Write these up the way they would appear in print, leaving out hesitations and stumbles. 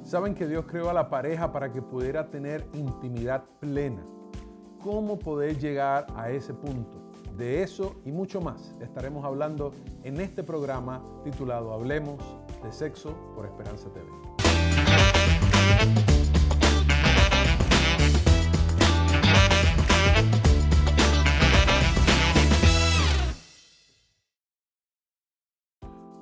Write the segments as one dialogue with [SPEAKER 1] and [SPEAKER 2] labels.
[SPEAKER 1] Saben que Dios creó a la pareja para que pudiera tener intimidad plena. ¿Cómo poder llegar a ese punto? De eso y mucho más estaremos hablando en este programa titulado Hablemos de Sexo por Esperanza TV.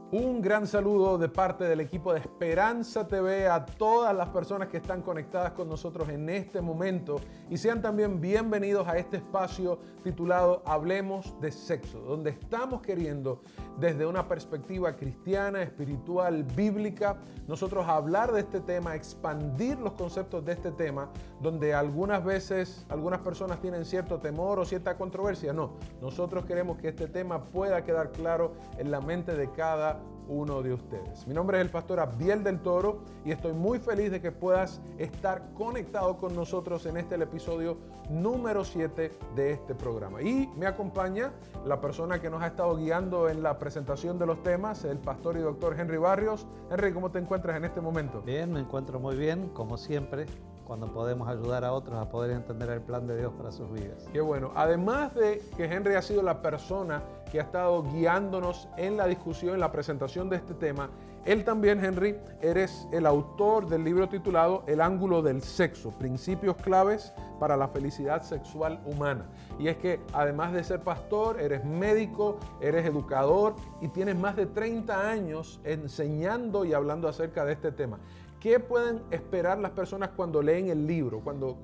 [SPEAKER 1] Un gran saludo de parte del equipo de Esperanza TV a todas las personas que están conectadas con nosotros en este momento y sean también bienvenidos a este espacio titulado Hablemos de Sexo, donde estamos queriendo desde una perspectiva cristiana, espiritual, bíblica, nosotros hablar de este tema, expandir los conceptos de este tema, donde algunas veces algunas personas tienen cierto temor o cierta controversia. No, nosotros queremos que este tema pueda quedar claro en la mente de cada uno de ustedes. Mi nombre es el pastor Abdiel del Toro y estoy muy feliz de que puedas estar conectado con nosotros en el episodio número 7 de este programa. Y me acompaña la persona que nos ha estado guiando en la presentación de los temas, el pastor y doctor Henry Barrios. Henry, ¿cómo te encuentras en este momento?
[SPEAKER 2] Bien, me encuentro muy bien, como siempre, cuando podemos ayudar a otros a poder entender el plan de Dios para sus vidas.
[SPEAKER 1] Qué bueno. Además de que Henry ha sido la persona que ha estado guiándonos en la discusión, en la presentación de este tema, él también, Henry, eres el autor del libro titulado El ángulo del sexo, principios claves para la felicidad sexual humana. Y es que además de ser pastor, eres médico, eres educador y tienes más de 30 años enseñando y hablando acerca de este tema. ¿Qué pueden esperar las personas cuando leen el libro, cuando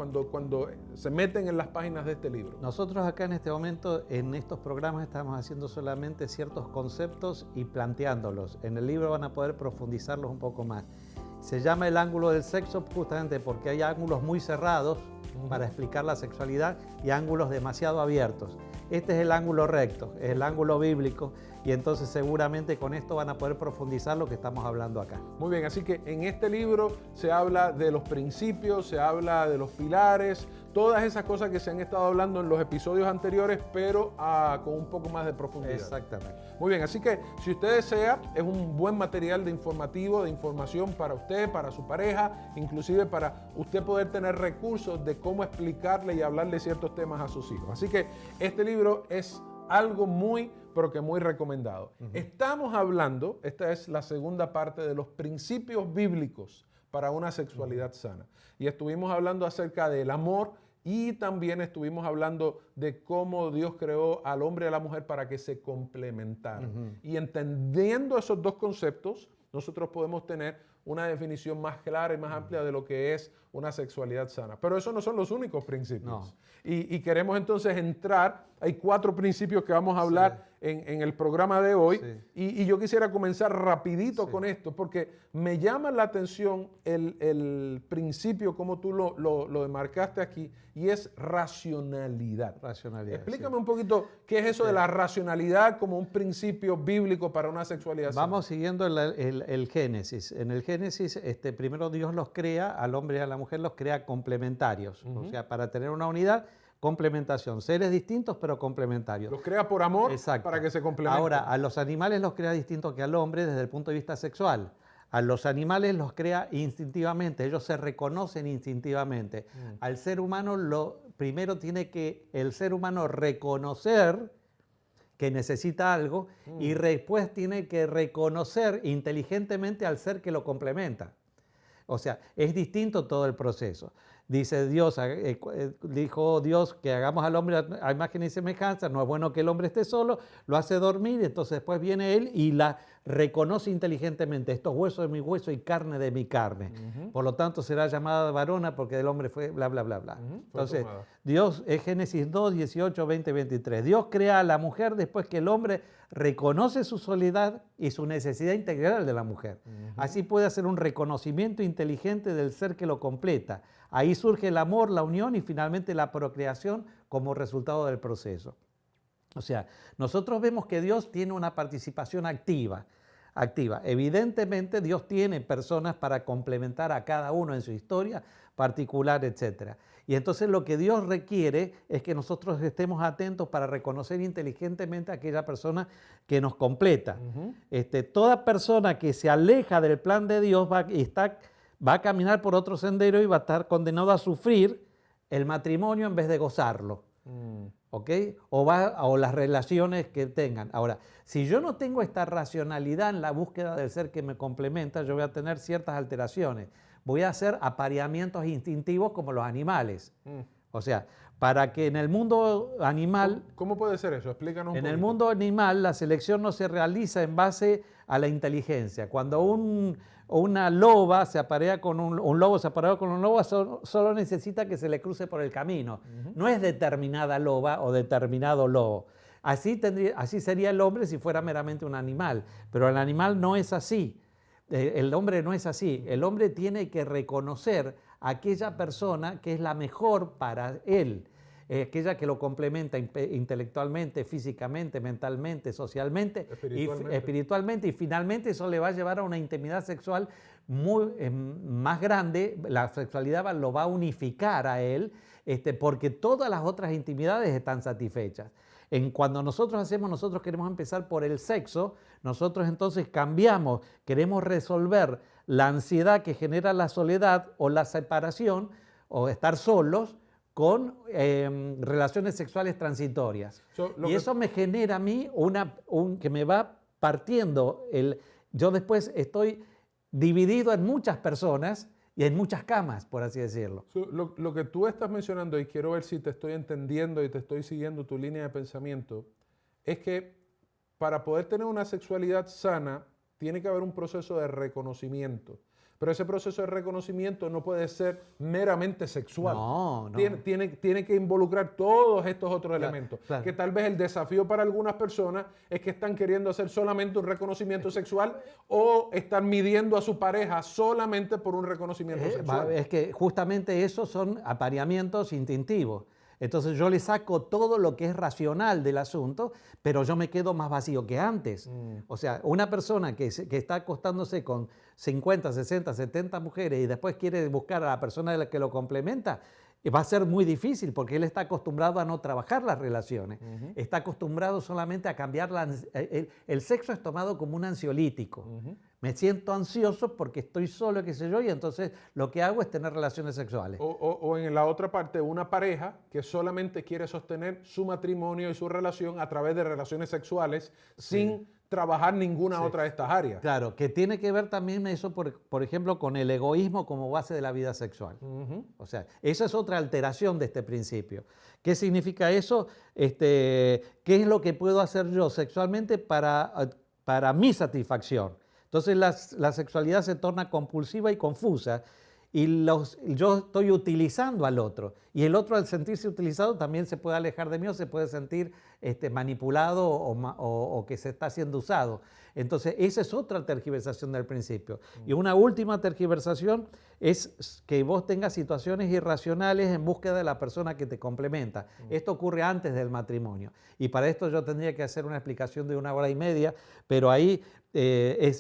[SPEAKER 1] se meten en las páginas de este libro?
[SPEAKER 2] Nosotros acá en este momento, en estos programas, estamos haciendo solamente ciertos conceptos y planteándolos. En el libro van a poder profundizarlos un poco más. Se llama el ángulo del sexo justamente porque hay ángulos muy cerrados para explicar la sexualidad y ángulos demasiado abiertos. Este es el ángulo recto, es el ángulo bíblico y entonces seguramente con esto van a poder profundizar lo que estamos hablando acá.
[SPEAKER 1] Muy bien, así que en este libro se habla de los principios, se habla de los pilares, todas esas cosas que se han estado hablando en los episodios anteriores, pero con un poco más de profundidad.
[SPEAKER 2] Exactamente.
[SPEAKER 1] Muy bien, así que si usted desea, es un buen material de información para usted, para su pareja, inclusive para usted poder tener recursos de cómo explicarle y hablarle ciertos temas a sus hijos. Así que este libro es algo pero que muy recomendado. Estamos hablando, esta es la segunda parte de los principios bíblicos para una sexualidad sana. Y estuvimos hablando acerca del amor y también estuvimos hablando de cómo Dios creó al hombre y a la mujer para que se complementaran. Y entendiendo esos dos conceptos, nosotros podemos tener una definición más clara y más amplia de lo que es una sexualidad sana. Pero esos no son los únicos principios.
[SPEAKER 2] No.
[SPEAKER 1] Y queremos entonces entrar, hay 4 principios que vamos a hablar en el programa de hoy. Y yo quisiera comenzar rapidito con esto, porque me llama la atención el principio, como tú lo demarcaste aquí, y es racionalidad. Explícame un poquito qué es eso de la racionalidad como un principio bíblico para una sexualidad sana.
[SPEAKER 2] Vamos siguiendo el Génesis. En el Génesis, primero Dios los crea, al hombre y a la mujer los crea complementarios. O sea, para tener una unidad, complementación. Seres distintos, pero complementarios.
[SPEAKER 1] Los crea por amor.
[SPEAKER 2] Exacto.
[SPEAKER 1] Para que se complementen.
[SPEAKER 2] Ahora, a los animales los crea distinto que al hombre desde el punto de vista sexual. A los animales los crea instintivamente, ellos se reconocen instintivamente. Al ser humano, primero tiene que el ser humano reconocer que necesita algo y después tiene que reconocer inteligentemente al ser que lo complementa. O sea, es distinto todo el proceso. Dice Dios, dijo Dios que hagamos al hombre a imagen y semejanza, no es bueno que el hombre esté solo, lo hace dormir, entonces después viene él y la reconoce inteligentemente, estos huesos de mi hueso y carne de mi carne. Por lo tanto será llamada varona porque del hombre fue bla, bla, bla, bla. Entonces, Dios, es Génesis 2, 18, 20, 23. Dios crea a la mujer después que el hombre reconoce su soledad y su necesidad integral de la mujer. Así puede hacer un reconocimiento inteligente del ser que lo completa. Ahí surge el amor, la unión y finalmente la procreación como resultado del proceso. O sea, nosotros vemos que Dios tiene una participación activa. Evidentemente Dios tiene personas para complementar a cada uno en su historia particular, etc. Y entonces lo que Dios requiere es que nosotros estemos atentos para reconocer inteligentemente a aquella persona que nos completa. Toda persona que se aleja del plan de Dios está va a caminar por otro sendero y va a estar condenado a sufrir el matrimonio en vez de gozarlo. ¿Ok? O las relaciones que tengan. Ahora, si yo no tengo esta racionalidad en la búsqueda del ser que me complementa, yo voy a tener ciertas alteraciones. Voy a hacer apareamientos instintivos como los animales. O sea, para que en el mundo animal...
[SPEAKER 1] ¿Cómo puede ser eso? Explícanos un poquito.
[SPEAKER 2] En el mundo animal, la selección no se realiza en base a la inteligencia. Cuando una loba se aparea con un lobo, se aparea con un lobo, solo necesita que se le cruce por el camino. No es determinada loba o determinado lobo. Así sería el hombre si fuera meramente un animal. Pero el animal no es así. El hombre no es así. El hombre tiene que reconocer a aquella persona que es la mejor para él. Aquella que lo complementa intelectualmente, físicamente, mentalmente, socialmente, espiritualmente, y finalmente eso le va a llevar a una intimidad sexual más grande. La sexualidad lo va a unificar a él, porque todas las otras intimidades están satisfechas. Cuando nosotros queremos empezar por el sexo, nosotros entonces cambiamos, queremos resolver la ansiedad que genera la soledad o la separación o estar solos, con relaciones sexuales transitorias. Eso me genera a mí que me va partiendo. Yo después estoy dividido en muchas personas y en muchas camas, por así decirlo.
[SPEAKER 1] Lo que tú estás mencionando, y quiero ver si te estoy entendiendo y te estoy siguiendo tu línea de pensamiento, es que para poder tener una sexualidad sana, tiene que haber un proceso de reconocimiento. Pero ese proceso de reconocimiento no puede ser meramente sexual.
[SPEAKER 2] No.
[SPEAKER 1] Tiene que involucrar todos estos otros elementos.
[SPEAKER 2] Claro.
[SPEAKER 1] Que tal vez el desafío para algunas personas es que están queriendo hacer solamente un reconocimiento sexual o están midiendo a su pareja solamente por un reconocimiento sexual.
[SPEAKER 2] Es que justamente esos son apareamientos instintivos. Entonces yo le saco todo lo que es racional del asunto, pero yo me quedo más vacío que antes. O sea, una persona que está acostándose con 50, 60, 70 mujeres y después quiere buscar a la persona que lo complementa, va a ser muy difícil porque él está acostumbrado a no trabajar las relaciones. Está acostumbrado solamente a cambiar el sexo es tomado como un ansiolítico. Me siento ansioso porque estoy solo, qué sé yo, y entonces lo que hago es tener relaciones sexuales.
[SPEAKER 1] O en la otra parte, una pareja que solamente quiere sostener su matrimonio y su relación a través de relaciones sexuales sin trabajar ninguna otra de estas áreas.
[SPEAKER 2] Claro, que tiene que ver también eso, por ejemplo, con el egoísmo como base de la vida sexual. O sea, esa es otra alteración de este principio. ¿Qué significa eso? ¿Qué es lo que puedo hacer yo sexualmente para mi satisfacción? Entonces la sexualidad se torna compulsiva y confusa y yo estoy utilizando al otro. Y el otro, al sentirse utilizado, también se puede alejar de mí o se puede sentir manipulado o que se está siendo usado. Entonces esa es otra tergiversación del principio. Y una última tergiversación es que vos tengas situaciones irracionales en búsqueda de la persona que te complementa. Esto ocurre antes del matrimonio. Y para esto yo tendría que hacer una explicación de 1 hora y media, pero ahí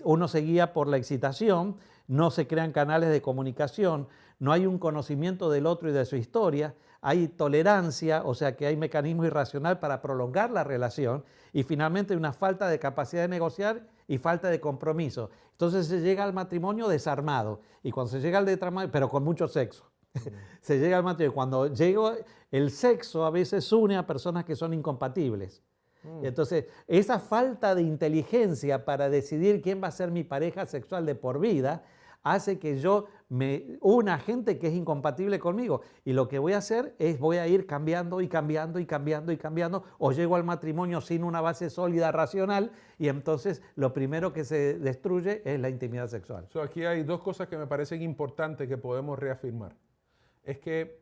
[SPEAKER 2] uno se guía por la excitación, no se crean canales de comunicación, no hay un conocimiento del otro y de su historia, hay tolerancia, o sea que hay mecanismo irracional para prolongar la relación, y finalmente hay una falta de capacidad de negociar y falta de compromiso. Entonces se llega al matrimonio desarmado, y cuando se llega al matrimonio, pero con mucho sexo, se llega al matrimonio. Cuando llega el sexo a veces une a personas que son incompatibles. Entonces, esa falta de inteligencia para decidir quién va a ser mi pareja sexual de por vida hace que yo me una gente que es incompatible conmigo. Y lo que voy a hacer es voy a ir cambiando y cambiando y cambiando y cambiando, o llego al matrimonio sin una base sólida racional y entonces lo primero que se destruye es la intimidad sexual.
[SPEAKER 1] Aquí hay dos cosas que me parecen importantes que podemos reafirmar. Es que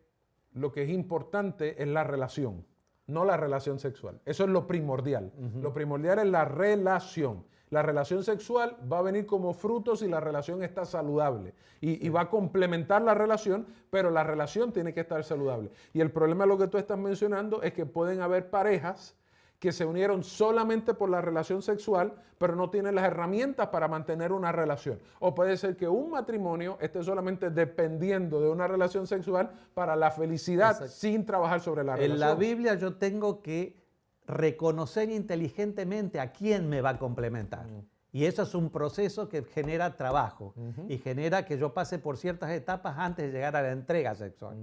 [SPEAKER 1] lo que es importante es la relación, no la relación sexual. Eso es lo primordial. Lo primordial es la relación. La relación sexual va a venir como fruto si la relación está saludable y va a complementar la relación, pero la relación tiene que estar saludable. Y el problema de lo que tú estás mencionando es que pueden haber parejas que se unieron solamente por la relación sexual, pero no tienen las herramientas para mantener una relación. O puede ser que un matrimonio esté solamente dependiendo de una relación sexual para la felicidad sin trabajar sobre la relación.
[SPEAKER 2] En la Biblia yo tengo que reconocer inteligentemente a quién me va a complementar. Y eso es un proceso que genera trabajo y genera que yo pase por ciertas etapas antes de llegar a la entrega sexual.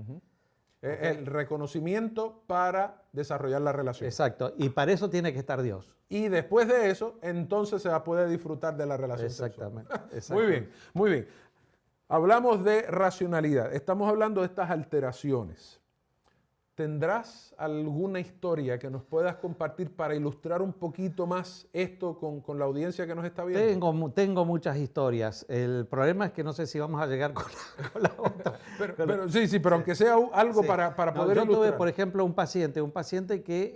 [SPEAKER 1] El reconocimiento para desarrollar la relación.
[SPEAKER 2] Exacto, y para eso tiene que estar Dios.
[SPEAKER 1] Y después de eso, entonces se va a poder disfrutar de la relación
[SPEAKER 2] Exactamente.
[SPEAKER 1] sexual. Muy bien, muy bien. Hablamos de racionalidad, estamos hablando de estas alteraciones. ¿Tendrás alguna historia que nos puedas compartir para ilustrar un poquito más esto con la audiencia que nos está viendo?
[SPEAKER 2] Tengo muchas historias. El problema es que no sé si vamos a llegar con la otra.
[SPEAKER 1] Pero sí, pero aunque sea algo
[SPEAKER 2] sí.
[SPEAKER 1] para poder
[SPEAKER 2] yo
[SPEAKER 1] ilustrar.
[SPEAKER 2] tuve, por ejemplo, un paciente que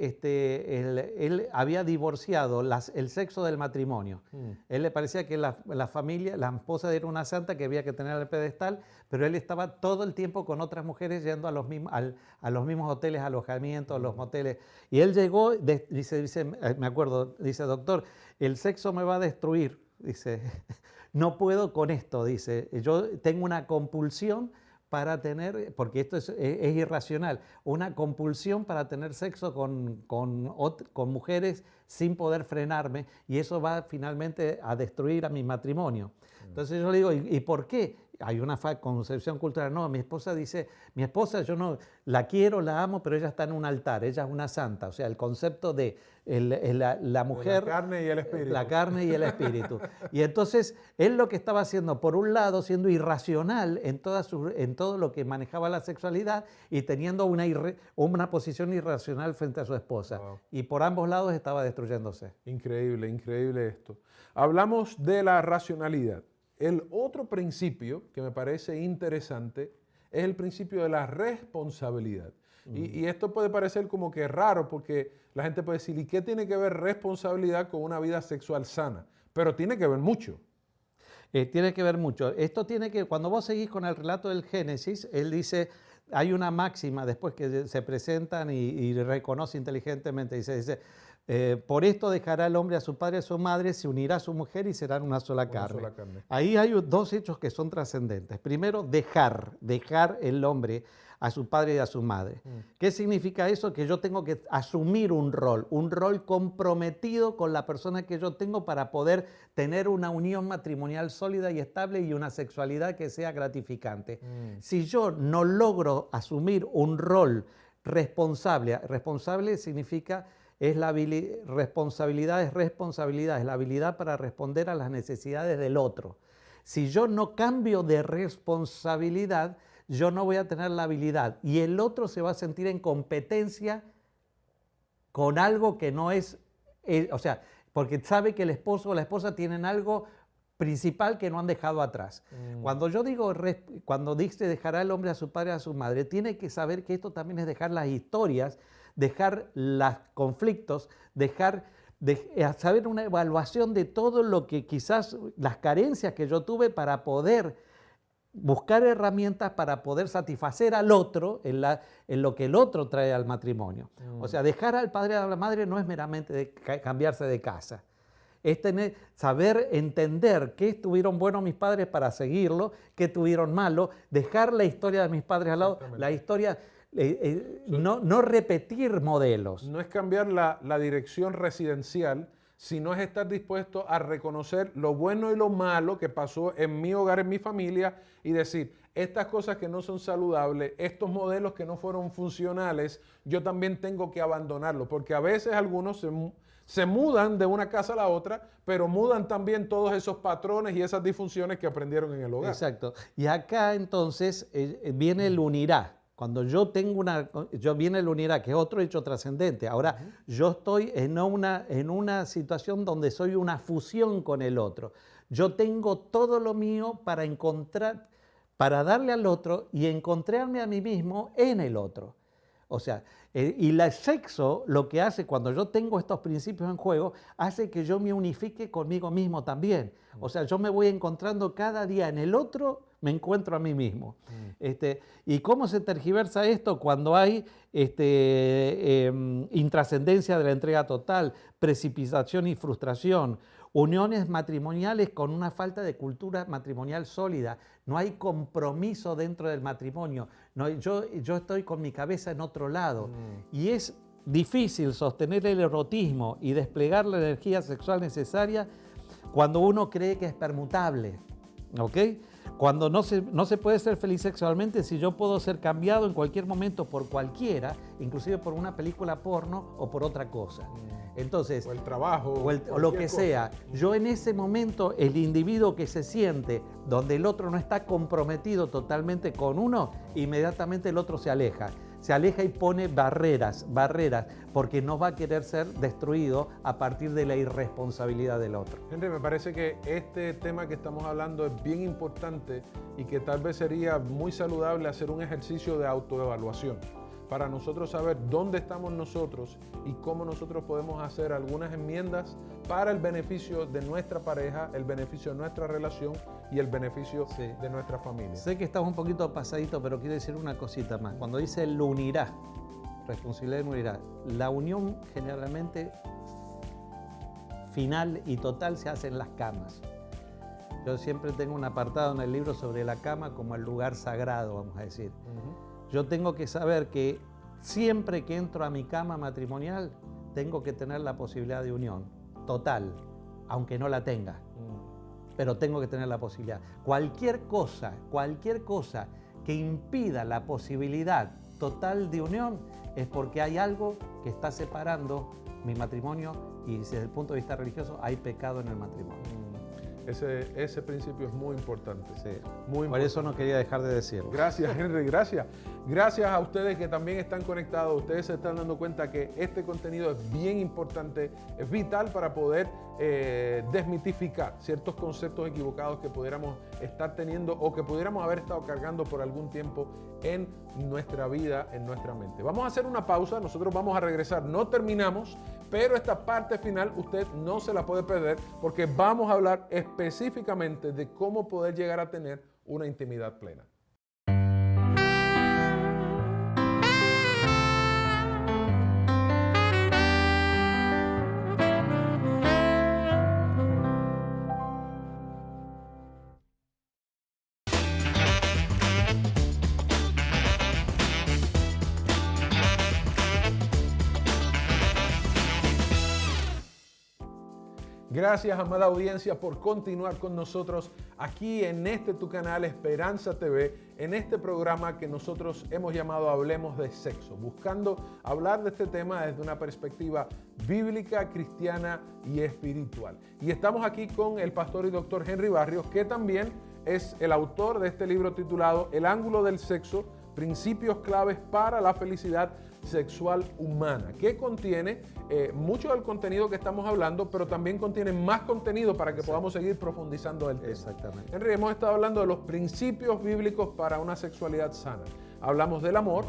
[SPEAKER 2] él había divorciado el sexo del matrimonio. Él le parecía que la familia, la esposa era una santa que había que tener al pedestal, pero él estaba todo el tiempo con otras mujeres yendo a los mismos hoteles, alojamientos, los moteles. Y él llegó, me acuerdo, dice, doctor, el sexo me va a destruir. Dice, no puedo con esto, dice. Yo tengo una compulsión para tener, porque esto es irracional, una compulsión para tener sexo con mujeres sin poder frenarme, y eso va finalmente a destruir a mi matrimonio. Entonces yo le digo, ¿y por qué? Hay una concepción cultural. No, mi esposa dice, yo no la quiero, la amo, pero ella está en un altar, ella es una santa. O sea, el concepto de la mujer...
[SPEAKER 1] La carne y el espíritu.
[SPEAKER 2] La carne y el espíritu. Y entonces, él lo que estaba haciendo, por un lado, siendo irracional en todo lo que manejaba la sexualidad y teniendo una posición irracional frente a su esposa.
[SPEAKER 1] Wow.
[SPEAKER 2] Y por ambos lados estaba destruyéndose.
[SPEAKER 1] Increíble, increíble esto. Hablamos de la racionalidad. El otro principio que me parece interesante es el principio de la responsabilidad. Y esto puede parecer como que raro porque la gente puede decir, ¿y qué tiene que ver responsabilidad con una vida sexual sana? Pero tiene que ver mucho.
[SPEAKER 2] Tiene que ver mucho. Esto tiene que, cuando vos seguís con el relato del Génesis, él dice, hay una máxima después que se presentan y reconoce inteligentemente, dice, por esto dejará el hombre a su padre y a su madre, se unirá a su mujer y serán una sola carne. Ahí hay dos hechos que son trascendentes. Primero, dejar el hombre a su padre y a su madre. ¿Qué significa eso? Que yo tengo que asumir un rol comprometido con la persona que yo tengo para poder tener una unión matrimonial sólida y estable y una sexualidad que sea gratificante. Si yo no logro asumir un rol responsable significa... responsabilidad es la habilidad para responder a las necesidades del otro. Si yo no cambio de responsabilidad, yo no voy a tener la habilidad y el otro se va a sentir en competencia con algo que no es, o sea, porque sabe que el esposo o la esposa tienen algo principal que no han dejado atrás. Cuando yo digo, cuando dice dejará el hombre a su padre y a su madre, tiene que saber que esto también es dejar las historias, dejar los conflictos, saber una evaluación de todo lo que quizás, las carencias que yo tuve para poder buscar herramientas para poder satisfacer al otro en lo que el otro trae al matrimonio. O sea, dejar al padre y a la madre no es meramente cambiarse de casa. Es saber entender qué tuvieron bueno mis padres para seguirlo, qué tuvieron malo, dejar la historia de mis padres al lado, la historia... no repetir modelos.
[SPEAKER 1] No es cambiar la dirección residencial, sino es estar dispuesto a reconocer lo bueno y lo malo que pasó en mi hogar, en mi familia, y decir, estas cosas que no son saludables, estos modelos que no fueron funcionales, yo también tengo que abandonarlos, porque a veces algunos se mudan de una casa a la otra, pero mudan también todos esos patrones y esas disfunciones que aprendieron en el hogar.
[SPEAKER 2] Exacto. Y acá entonces viene el unirá. Cuando yo viene el unirá, que es otro hecho trascendente. Ahora, yo estoy en una situación donde soy una fusión con el otro. Yo tengo todo lo mío para darle al otro y encontrarme a mí mismo en el otro. O sea, y el sexo lo que hace cuando yo tengo estos principios en juego, hace que yo me unifique conmigo mismo también. O sea, yo me voy encontrando cada día en el otro, me encuentro a mí mismo. ¿Y cómo se tergiversa esto? Cuando hay intrascendencia de la entrega total, precipitación y frustración, uniones matrimoniales con una falta de cultura matrimonial sólida, no hay compromiso dentro del matrimonio, yo estoy con mi cabeza en otro lado y es difícil sostener el erotismo y desplegar la energía sexual necesaria Cuando uno cree que es permutable, ¿ok? Cuando no se puede ser feliz sexualmente si yo puedo ser cambiado en cualquier momento por cualquiera, inclusive por una película porno o por otra cosa. Entonces,
[SPEAKER 1] o el trabajo,
[SPEAKER 2] o lo que sea. Yo en ese momento, el individuo que se siente donde el otro no está comprometido totalmente con uno, inmediatamente el otro se aleja y pone barreras, porque no va a querer ser destruido a partir de la irresponsabilidad del otro.
[SPEAKER 1] Henry, me parece que este tema que estamos hablando es bien importante y que tal vez sería muy saludable hacer un ejercicio de autoevaluación para nosotros saber dónde estamos nosotros y cómo nosotros podemos hacer algunas enmiendas para el beneficio de nuestra pareja, el beneficio de nuestra relación y el beneficio de nuestra familia.
[SPEAKER 2] Sé que estamos un poquito pasadito, pero quiero decir una cosita más. Cuando dice lo unirá, responsabilidad unirá, la unión generalmente final y total se hace en las camas. Yo siempre tengo un apartado en el libro sobre la cama como el lugar sagrado, vamos a decir. Yo tengo que saber que siempre que entro a mi cama matrimonial, tengo que tener la posibilidad de unión total, aunque no la tenga. Pero tengo que tener la posibilidad. Cualquier cosa que impida la posibilidad total de unión es porque hay algo que está separando mi matrimonio y desde el punto de vista religioso hay pecado en el matrimonio.
[SPEAKER 1] Ese principio es muy importante.
[SPEAKER 2] Sí.
[SPEAKER 1] Muy
[SPEAKER 2] Por eso no quería dejar de decirlo.
[SPEAKER 1] Gracias, Henry, gracias. Gracias a ustedes que también están conectados. Ustedes se están dando cuenta que este contenido es bien importante, es vital para poder desmitificar ciertos conceptos equivocados que pudiéramos estar teniendo o que pudiéramos haber estado cargando por algún tiempo en nuestra vida, en nuestra mente. Vamos a hacer una pausa, nosotros vamos a regresar, no terminamos, pero esta parte final usted no se la puede perder porque vamos a hablar específicamente de cómo poder llegar a tener una intimidad plena. Gracias, amada audiencia, por continuar con nosotros aquí en tu canal Esperanza TV, en este programa que nosotros hemos llamado Hablemos de Sexo, buscando hablar de este tema desde una perspectiva bíblica, cristiana y espiritual. Y estamos aquí con el pastor y doctor Henry Barrios, que también es el autor de este libro titulado El ángulo del sexo, principios claves para la felicidad sexual humana, que contiene mucho del contenido que estamos hablando, pero también contiene más contenido para que podamos seguir profundizando el tema.
[SPEAKER 2] Exactamente.
[SPEAKER 1] Henry, hemos estado hablando de los principios bíblicos para una sexualidad sana. Hablamos del amor,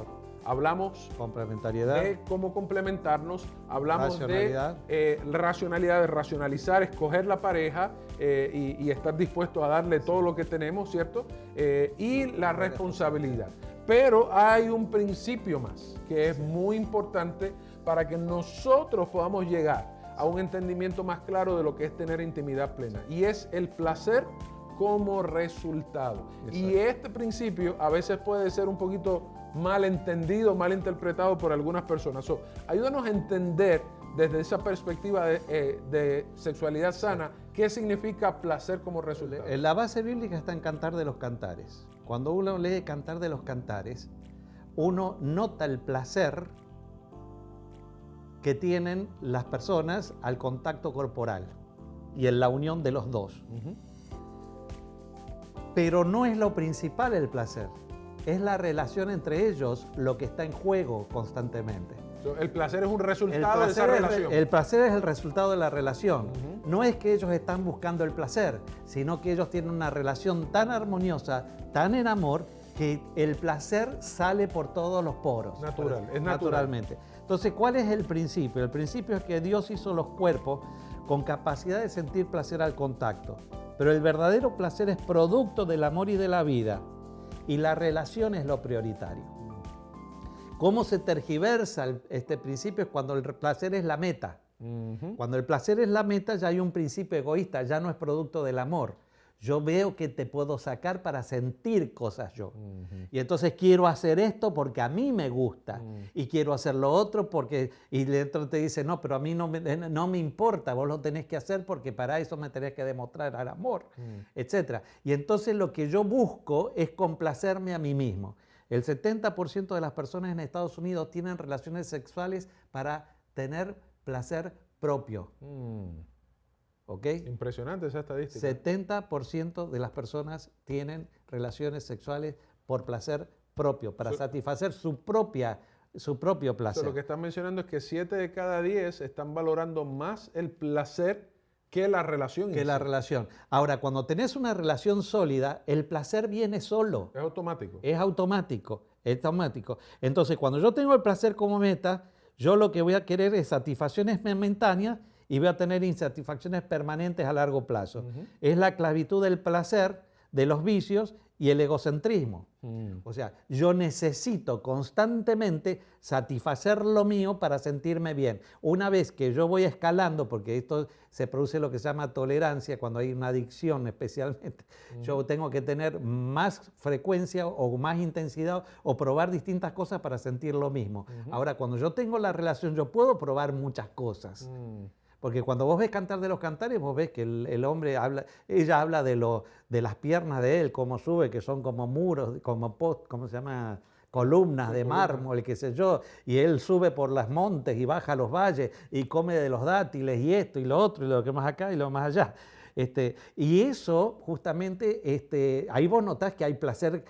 [SPEAKER 1] hablamos
[SPEAKER 2] complementariedad,
[SPEAKER 1] de cómo complementarnos, hablamos
[SPEAKER 2] racionalidad.
[SPEAKER 1] de racionalidad, de racionalizar, escoger la pareja y estar dispuestos a darle todo lo que tenemos, ¿cierto? Y la responsabilidad. Pero hay un principio más que es muy importante para que nosotros podamos llegar a un entendimiento más claro de lo que es tener intimidad plena, y es el placer como resultado. Exacto. Y este principio a veces puede ser un poquito mal entendido, mal interpretado por algunas personas. Ayúdanos a entender desde esa perspectiva de sexualidad sana, ¿qué significa placer como resultado?
[SPEAKER 2] La base bíblica está en Cantar de los Cantares. Cuando uno lee Cantar de los Cantares, uno nota el placer que tienen las personas al contacto corporal y en la unión de los dos. Pero no es lo principal el placer, es la relación entre ellos lo que está en juego constantemente.
[SPEAKER 1] El placer es un resultado de esa relación.
[SPEAKER 2] El placer es el resultado de la relación. No es que ellos están buscando el placer, sino que ellos tienen una relación tan armoniosa, tan en amor, que el placer sale por todos los poros. Naturalmente. Entonces, ¿cuál es el principio? El principio es que Dios hizo los cuerpos con capacidad de sentir placer al contacto. Pero el verdadero placer es producto del amor y de la vida. Y la relación es lo prioritario. ¿Cómo se tergiversa este principio? Es cuando el placer es la meta. Cuando el placer es la meta, ya hay un principio egoísta, ya no es producto del amor. Yo veo que te puedo sacar para sentir cosas yo. Y entonces quiero hacer esto porque a mí me gusta. Y quiero hacer lo otro porque... Y el otro te dice, no, pero a mí no me importa. Vos lo tenés que hacer porque para eso me tenés que demostrar el amor, etc. Y entonces lo que yo busco es complacerme a mí mismo. El 70% de las personas en Estados Unidos tienen relaciones sexuales para tener placer propio. ¿Okay?
[SPEAKER 1] Impresionante esa estadística.
[SPEAKER 2] 70% de las personas tienen relaciones sexuales por placer propio, para satisfacer su propio placer.
[SPEAKER 1] Lo que están mencionando es que 7 de cada 10 están valorando más el placer que la relación.
[SPEAKER 2] Que la relación. Ahora, cuando tenés una relación sólida, el placer viene solo.
[SPEAKER 1] Es automático.
[SPEAKER 2] Es automático. Es automático. Entonces, cuando yo tengo el placer como meta, yo lo que voy a querer es satisfacciones momentáneas y voy a tener insatisfacciones permanentes a largo plazo. Es la esclavitud del placer, de los vicios y el egocentrismo. O sea, yo necesito constantemente satisfacer lo mío para sentirme bien. Una vez que yo voy escalando, porque esto se produce lo que se llama tolerancia, cuando hay una adicción especialmente, yo tengo que tener más frecuencia o más intensidad o probar distintas cosas para sentir lo mismo. Ahora, cuando yo tengo la relación, yo puedo probar muchas cosas. Porque cuando vos ves Cantar de los Cantares, vos ves que el hombre habla, ella habla de las piernas de él, cómo sube, que son como muros, como ¿cómo se llama? Columnas de mármol, qué sé yo, y él sube por los montes y baja los valles y come de los dátiles y esto y lo otro y lo que más acá y lo más allá. Y eso justamente, ahí vos notás que hay placer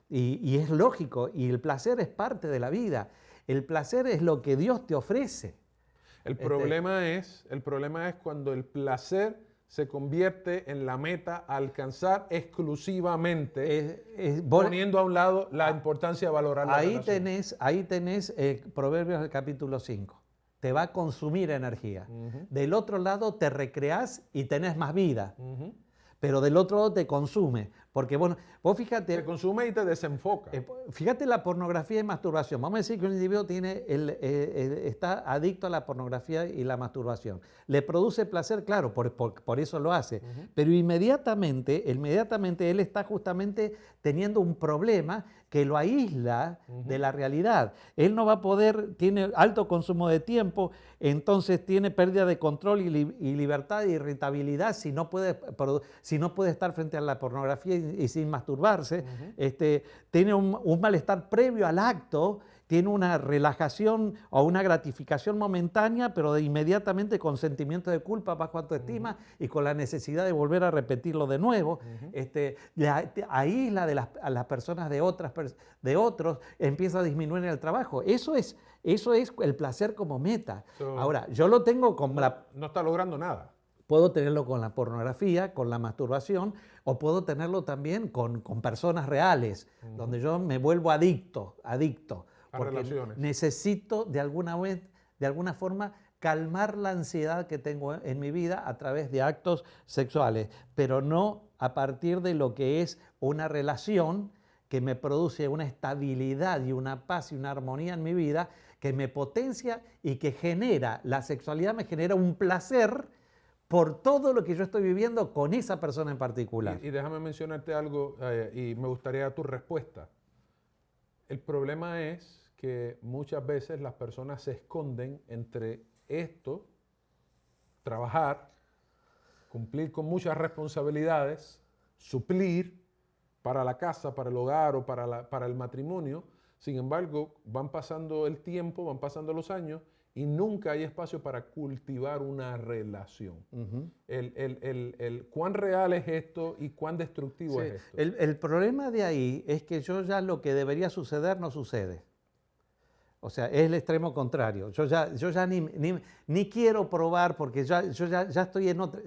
[SPEAKER 2] y es lógico, y el placer es parte de la vida. El placer es lo que Dios te ofrece.
[SPEAKER 1] El problema es cuando el placer se convierte en la meta a alcanzar exclusivamente, poniendo a un lado la importancia de valorar la relación.
[SPEAKER 2] Ahí tenés Proverbios del capítulo 5. Te va a consumir energía. Del otro lado te recreás y tenés más vida. Pero del otro lado te consume. Porque bueno, vos fíjate...
[SPEAKER 1] Te consume y te desenfoca.
[SPEAKER 2] Fíjate la pornografía y masturbación. Vamos a decir que un individuo está adicto a la pornografía y la masturbación. Le produce placer, claro, por eso lo hace. Pero inmediatamente él está justamente teniendo un problema que lo aísla de la realidad. Él no va a poder, tiene alto consumo de tiempo, entonces tiene pérdida de control y libertad e irritabilidad si no puede estar frente a la pornografía y sin masturbarse. Tiene un malestar previo al acto, tiene una relajación o una gratificación momentánea, pero inmediatamente con sentimiento de culpa, bajo autoestima y con la necesidad de volver a repetirlo de nuevo. Aísla a las personas de otros, empieza a disminuir el trabajo. Eso es el placer como meta. Ahora, yo lo tengo como
[SPEAKER 1] no está logrando nada.
[SPEAKER 2] Puedo tenerlo con la pornografía, con la masturbación, o puedo tenerlo también con personas reales, donde yo me vuelvo adicto. Porque necesito de alguna forma calmar la ansiedad que tengo en mi vida a través de actos sexuales, pero no a partir de lo que es una relación que me produce una estabilidad y una paz y una armonía en mi vida, que me potencia y que genera, la sexualidad me genera un placer por todo lo que yo estoy viviendo con esa persona en particular.
[SPEAKER 1] Y déjame mencionarte algo y me gustaría tu respuesta. El problema es que muchas veces las personas se esconden entre esto, trabajar, cumplir con muchas responsabilidades, suplir para la casa, para el hogar o para el matrimonio. Sin embargo, van pasando el tiempo, van pasando los años y nunca hay espacio para cultivar una relación. ¿Cuán real es esto y cuán destructivo es esto?
[SPEAKER 2] El problema de ahí es que yo ya lo que debería suceder no sucede. O sea, es el extremo contrario. Yo ya ni quiero probar porque ya estoy en otra...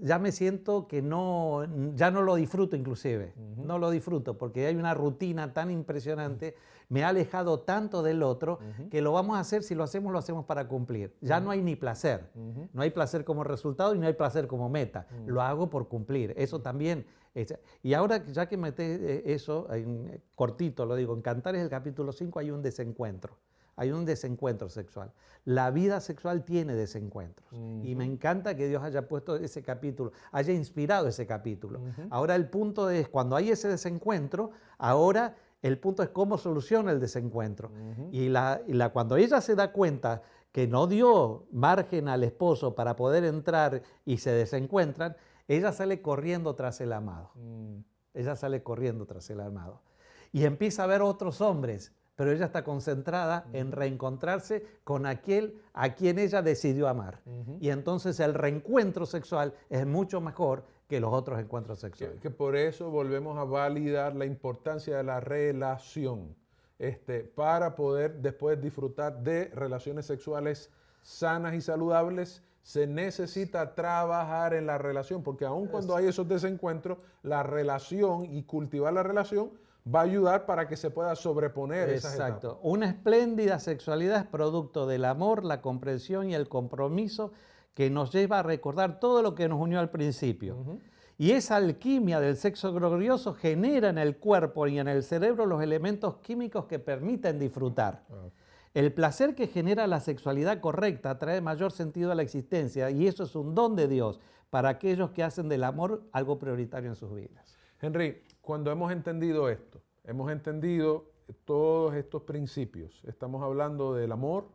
[SPEAKER 2] Ya me siento que ya no lo disfruto inclusive. No lo disfruto porque hay una rutina tan impresionante. Me ha alejado tanto del otro que lo vamos a hacer, si lo hacemos para cumplir. Ya no hay ni placer. No hay placer como resultado y no hay placer como meta. Lo hago por cumplir. Eso también. Y ahora, ya que metés eso, cortito lo digo, en Cantares el capítulo 5 hay un desencuentro. hay un desencuentro sexual. La vida sexual tiene desencuentros. Y me encanta que Dios haya puesto ese capítulo, haya inspirado ese capítulo. Ahora el punto es, cuando hay ese desencuentro, ahora el punto es cómo soluciona el desencuentro. Cuando ella se da cuenta que no dio margen al esposo para poder entrar y se desencuentran, ella sale corriendo tras el amado. Ella sale corriendo tras el amado. Y empieza a ver otros hombres, pero ella está concentrada en reencontrarse con aquel a quien ella decidió amar. Y entonces el reencuentro sexual es mucho mejor que los otros encuentros sexuales.
[SPEAKER 1] Que por eso volvemos a validar la importancia de la relación, para poder después disfrutar de relaciones sexuales sanas y saludables. Se necesita trabajar en la relación, porque aun cuando hay esos desencuentros, la relación y cultivar la relación va a ayudar para que se pueda sobreponer esas etapas.
[SPEAKER 2] Exacto. Una espléndida sexualidad es producto del amor, la comprensión y el compromiso que nos lleva a recordar todo lo que nos unió al principio. Y esa alquimia del sexo glorioso genera en el cuerpo y en el cerebro los elementos químicos que permiten disfrutar. El placer que genera la sexualidad correcta trae mayor sentido a la existencia, y eso es un don de Dios para aquellos que hacen del amor algo prioritario en sus vidas.
[SPEAKER 1] Henry, cuando hemos entendido esto, hemos entendido todos estos principios, estamos hablando del amor,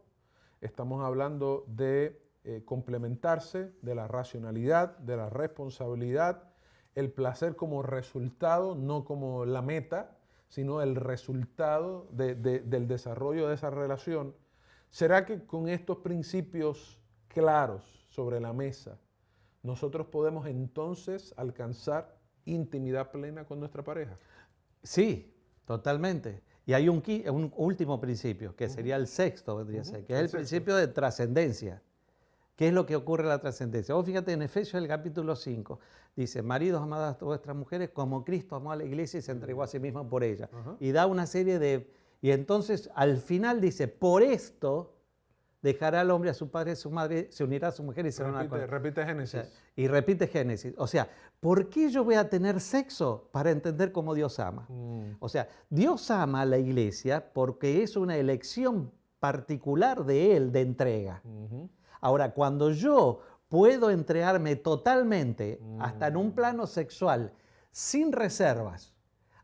[SPEAKER 1] estamos hablando de complementarse, de la racionalidad, de la responsabilidad, el placer como resultado, no como la meta, sino el resultado del desarrollo de esa relación. ¿Será que con estos principios claros sobre la mesa, nosotros podemos entonces alcanzar intimidad plena con nuestra pareja?
[SPEAKER 2] Sí, totalmente. Y hay un último principio, que sería el sexto, vendría a ser, que es el principio de trascendencia. ¿Qué es lo que ocurre en la trascendencia? Vos fíjate en Efesios, el capítulo 5, dice: maridos, amad a vuestras mujeres como Cristo amó a la iglesia y se entregó a sí mismo por ella. Y da una serie de... Y entonces al final dice: por esto dejará al hombre a su padre y a su madre, se unirá a su mujer y será una cosa.
[SPEAKER 1] Repite Génesis.
[SPEAKER 2] O sea, y repite Génesis. O sea, ¿por qué yo voy a tener sexo? Para entender cómo Dios ama. O sea, Dios ama a la iglesia porque es una elección particular de Él de entrega. Ahora, cuando yo puedo entregarme totalmente, hasta en un plano sexual, sin reservas,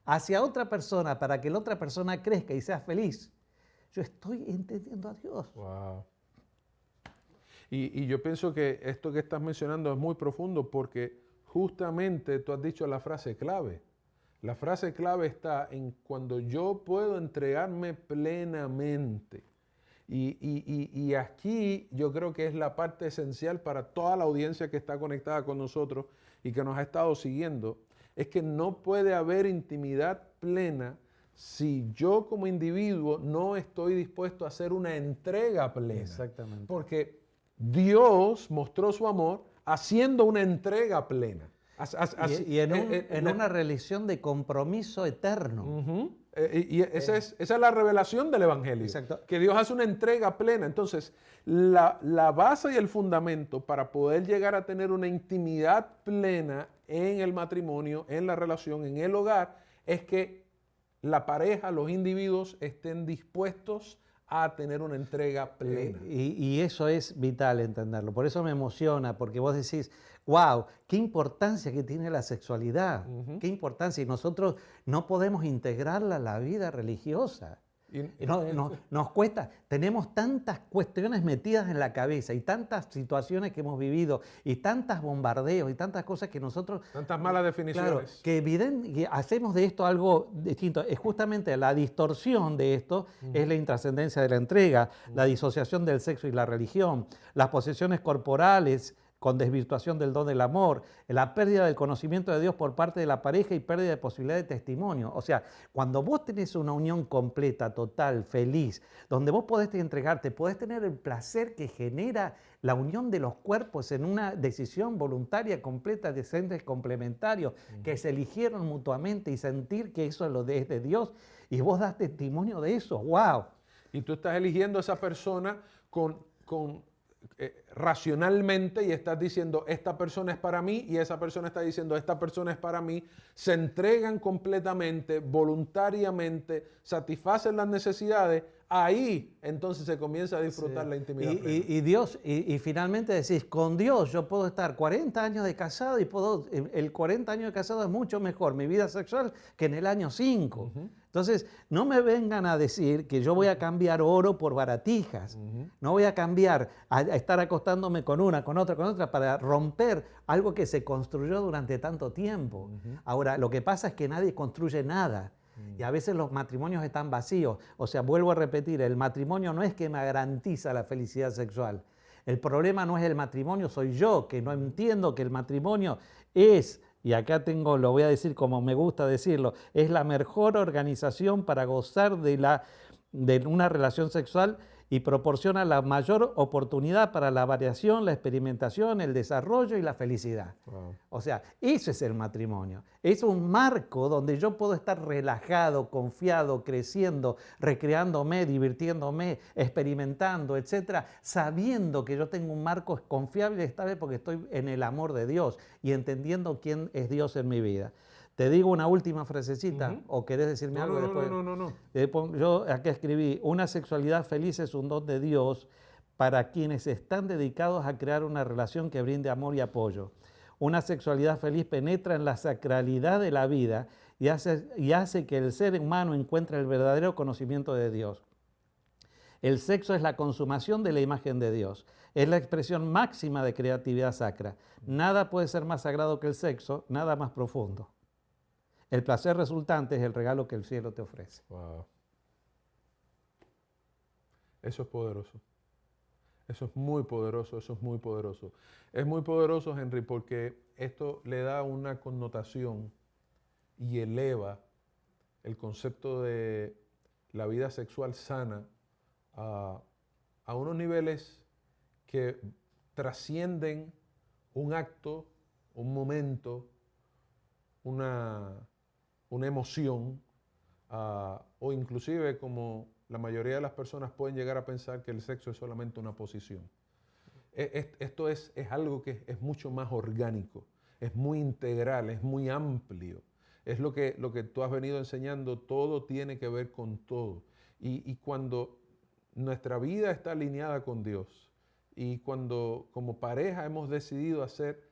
[SPEAKER 2] hacia otra persona para que la otra persona crezca y sea feliz, yo estoy entendiendo a Dios.
[SPEAKER 1] Wow. Y yo pienso que esto que estás mencionando es muy profundo, porque justamente tú has dicho la frase clave. La frase clave está en cuando yo puedo entregarme plenamente. Y aquí yo creo que es la parte esencial para toda la audiencia que está conectada con nosotros y que nos ha estado siguiendo, es que no puede haber intimidad plena si yo como individuo no estoy dispuesto a hacer una entrega plena.
[SPEAKER 2] Exactamente.
[SPEAKER 1] Porque Dios mostró su amor haciendo una entrega plena.
[SPEAKER 2] En una relación de compromiso eterno.
[SPEAKER 1] Esa es la revelación del Evangelio.
[SPEAKER 2] Exacto.
[SPEAKER 1] Que Dios hace una entrega plena. Entonces, la base y el fundamento para poder llegar a tener una intimidad plena en el matrimonio, en la relación, en el hogar, es que la pareja, los individuos estén dispuestos a tener una entrega plena.
[SPEAKER 2] Y eso es vital entenderlo. Por eso me emociona, porque vos decís: wow, qué importancia que tiene la sexualidad, qué importancia. Y nosotros no podemos integrarla a la vida religiosa. Nos cuesta, tenemos tantas cuestiones metidas en la cabeza y tantas situaciones que hemos vivido y tantos bombardeos y tantas cosas que nosotros...
[SPEAKER 1] Tantas malas definiciones.
[SPEAKER 2] Claro, que hacemos de esto algo distinto. Es justamente la distorsión de esto, es la intrascendencia de la entrega, la disociación del sexo y la religión, las posesiones corporales con desvirtuación del don del amor, la pérdida del conocimiento de Dios por parte de la pareja y pérdida de posibilidad de testimonio. O sea, cuando vos tenés una unión completa, total, feliz, donde vos podés entregarte, podés tener el placer que genera la unión de los cuerpos en una decisión voluntaria, completa, de seres complementarios, que se eligieron mutuamente, y sentir que eso es de Dios, y vos das testimonio de eso. ¡Wow!
[SPEAKER 1] Y tú estás eligiendo a esa persona racionalmente, y estás diciendo: esta persona es para mí, y esa persona está diciendo: esta persona es para mí. Se entregan completamente, voluntariamente, satisfacen las necesidades ahí entonces se comienza a disfrutar la intimidad plena.
[SPEAKER 2] Y Dios, y finalmente decís, con Dios yo puedo estar 40 años de casado y el 40 años de casado es mucho mejor mi vida sexual que en el año 5. Entonces, no me vengan a decir que yo voy a cambiar oro por baratijas. No voy a cambiar a estar acostándome con una, con otra para romper algo que se construyó durante tanto tiempo. Ahora, lo que pasa es que nadie construye nada. Y a veces los matrimonios están vacíos. O sea, vuelvo a repetir, el matrimonio no es que me garantiza la felicidad sexual. El problema no es el matrimonio, soy yo, que no entiendo que el matrimonio es, y acá lo voy a decir como me gusta decirlo, es la mejor organización para gozar de una relación sexual y proporciona la mayor oportunidad para la variación, la experimentación, el desarrollo y la felicidad. Wow. O sea, eso es el matrimonio. Es un marco donde yo puedo estar relajado, confiado, creciendo, recreándome, divirtiéndome, experimentando, etcétera, sabiendo que yo tengo un marco confiable y estable porque estoy en el amor de Dios y entendiendo quién es Dios en mi vida. Te digo una última frasecita, ¿o querés decirme algo después?
[SPEAKER 1] No.
[SPEAKER 2] Yo acá escribí, una sexualidad feliz es un don de Dios para quienes están dedicados a crear una relación que brinde amor y apoyo. Una sexualidad feliz penetra en la sacralidad de la vida y hace que el ser humano encuentre el verdadero conocimiento de Dios. El sexo es la consumación de la imagen de Dios. Es la expresión máxima de creatividad sacra. Nada puede ser más sagrado que el sexo, nada más profundo. El placer resultante es el regalo que el cielo te ofrece.
[SPEAKER 1] Wow. Eso es poderoso. Eso es muy poderoso, eso es muy poderoso. Es muy poderoso, Henry, porque esto le da una connotación y eleva el concepto de la vida sexual sana a unos niveles que trascienden un acto, un momento, una emoción, o inclusive como la mayoría de las personas pueden llegar a pensar que el sexo es solamente una posición. Esto es algo que es mucho más orgánico, es muy integral, es muy amplio. Es lo que tú has venido enseñando, todo tiene que ver con todo. Y cuando nuestra vida está alineada con Dios y cuando como pareja hemos decidido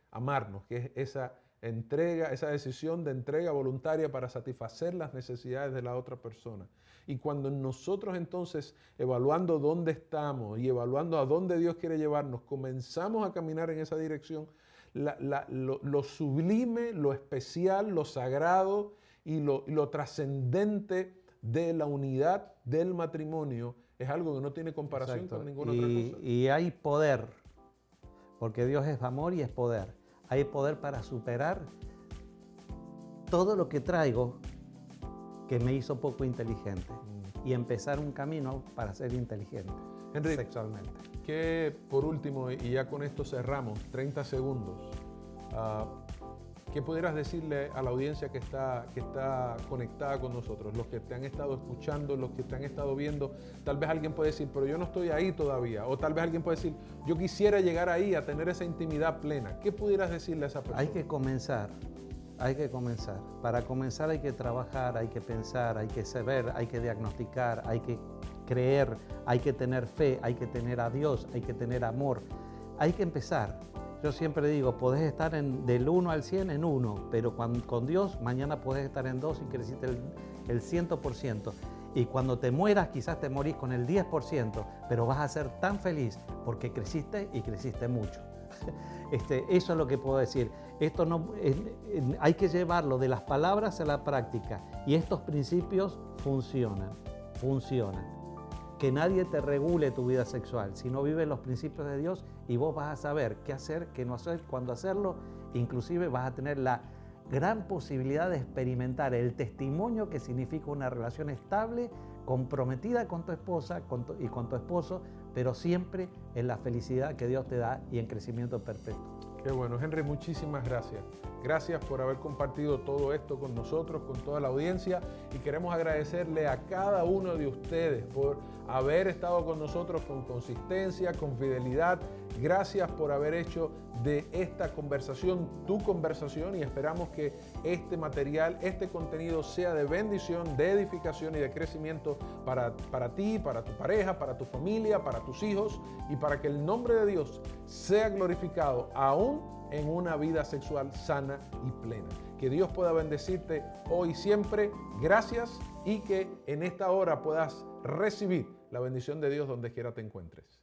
[SPEAKER 1] amarnos, que es esa entrega, esa decisión de entrega voluntaria para satisfacer las necesidades de la otra persona. Y cuando nosotros entonces, evaluando dónde estamos y evaluando a dónde Dios quiere llevarnos, comenzamos a caminar en esa dirección, lo sublime, lo especial, lo sagrado y lo trascendente de la unidad del matrimonio es algo que no tiene comparación con ninguna otra cosa.
[SPEAKER 2] Y hay poder, porque Dios es amor y es poder. Hay poder para superar todo lo que traigo que me hizo poco inteligente y empezar un camino para ser inteligente,
[SPEAKER 1] Henry,
[SPEAKER 2] sexualmente.
[SPEAKER 1] Que por último, y ya con esto cerramos, 30 segundos, ¿qué pudieras decirle a la audiencia que está conectada con nosotros, los que te han estado escuchando, los que te han estado viendo? Tal vez alguien puede decir, pero yo no estoy ahí todavía. O tal vez alguien puede decir, yo quisiera llegar ahí a tener esa intimidad plena. ¿Qué pudieras decirle a esa persona?
[SPEAKER 2] Hay que comenzar. Para comenzar hay que trabajar, hay que pensar, hay que saber, hay que diagnosticar, hay que creer, hay que tener fe, hay que tener a Dios, hay que tener amor. Hay que empezar. Yo siempre digo, podés estar del 1 al 100 en 1, pero con Dios mañana podés estar en 2 y creciste el 100%. Y cuando te mueras, quizás te morís con el 10%, pero vas a ser tan feliz porque creciste y creciste mucho. Eso es lo que puedo decir. Esto hay que llevarlo de las palabras a la práctica y estos principios funcionan. Que nadie te regule tu vida sexual, sino vive los principios de Dios y vos vas a saber qué hacer, qué no hacer, cuándo hacerlo. Inclusive vas a tener la gran posibilidad de experimentar el testimonio que significa una relación estable, comprometida con tu esposa y con tu esposo, pero siempre en la felicidad que Dios te da y en crecimiento perpetuo.
[SPEAKER 1] Qué bueno, Henry, muchísimas gracias. Gracias por haber compartido todo esto con nosotros, con toda la audiencia, y queremos agradecerle a cada uno de ustedes por haber estado con nosotros con consistencia, con fidelidad. Gracias por haber hecho de esta conversación tu conversación, y esperamos que este material, este contenido sea de bendición, de edificación y de crecimiento para ti, para tu pareja, para tu familia, para tus hijos, y para que el nombre de Dios sea glorificado aún en una vida sexual sana y plena. Que Dios pueda bendecirte hoy y siempre. Gracias, y que en esta hora puedas recibir la bendición de Dios donde quiera te encuentres.